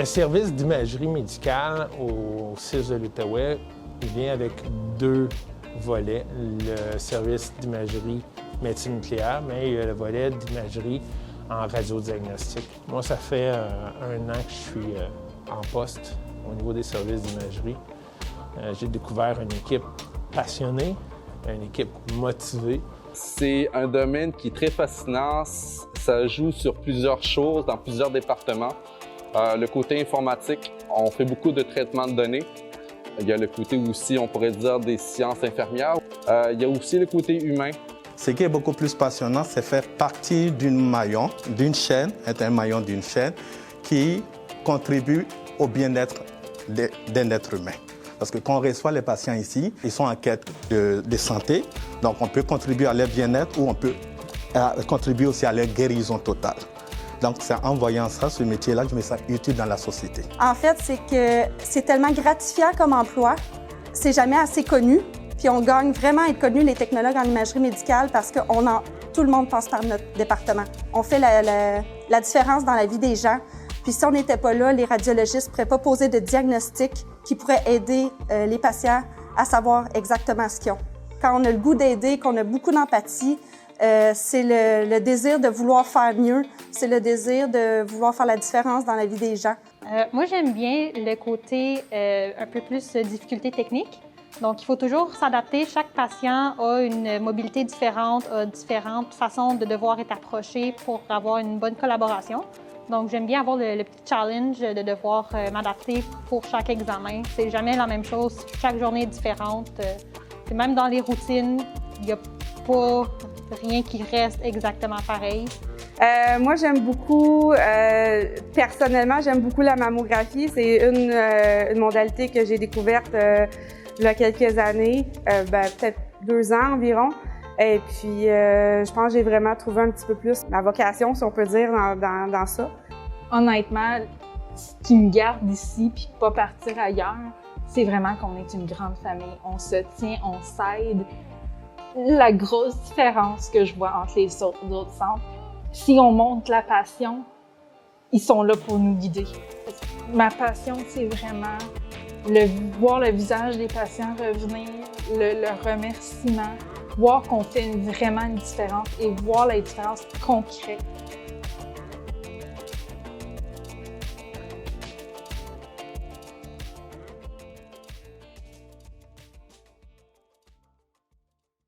Le service d'imagerie médicale au CIUSS de l'Outaouais vient avec 2 volets. Le service d'imagerie médecine nucléaire, mais il y a le volet d'imagerie en radiodiagnostic. Moi, ça fait 1 an que je suis en poste au niveau des services d'imagerie. J'ai découvert une équipe passionnée, une équipe motivée. C'est un domaine qui est très fascinant. Ça joue sur plusieurs choses, dans plusieurs départements. Le côté informatique, on fait beaucoup de traitements de données. Il y a le côté aussi, on pourrait dire, des sciences infirmières. Il y a aussi le côté humain. Ce qui est beaucoup plus passionnant, c'est faire partie d'une chaîne, être un maillon d'une chaîne qui contribue au bien-être d'un être humain. Parce que quand on reçoit les patients ici, ils sont en quête de santé, donc on peut contribuer à leur bien-être ou on peut contribuer aussi à leur guérison totale. Donc c'est en voyant ça, ce métier-là, je me sens utile dans la société. En fait, c'est que c'est tellement gratifiant comme emploi, c'est jamais assez connu. Puis on gagne vraiment à être connu, les technologues en imagerie médicale, parce que tout le monde passe par notre département. On fait la différence dans la vie des gens. Puis si on n'était pas là, les radiologistes ne pourraient pas poser de diagnostic qui pourrait aider les patients à savoir exactement ce qu'ils ont. Quand on a le goût d'aider, qu'on a beaucoup d'empathie, c'est le désir de vouloir faire mieux, c'est le désir de vouloir faire la différence dans la vie des gens. Moi, j'aime bien le côté un peu plus difficulté technique. Donc, il faut toujours s'adapter. Chaque patient a une mobilité différente, a différentes façons de devoir être approché pour avoir une bonne collaboration. Donc, j'aime bien avoir le petit challenge de devoir m'adapter pour chaque examen. C'est jamais la même chose. Chaque journée est différente. Puis même dans les routines, il n'y a pas rien qui reste exactement pareil. Moi, j'aime beaucoup, personnellement, j'aime beaucoup la mammographie. C'est une modalité que j'ai découverte il y a quelques années, peut-être 2 ans environ. Et puis, je pense que j'ai vraiment trouvé un petit peu plus ma vocation, si on peut dire, dans ça. Honnêtement, ce qui me garde ici puis pas partir ailleurs, c'est vraiment qu'on est une grande famille. On se tient, on s'aide. La grosse différence que je vois entre les autres centres, si on montre la passion, ils sont là pour nous guider. Ma passion, c'est vraiment voir le visage des patients revenir, le remerciement, voir qu'on fait vraiment une différence et voir la différence concrète.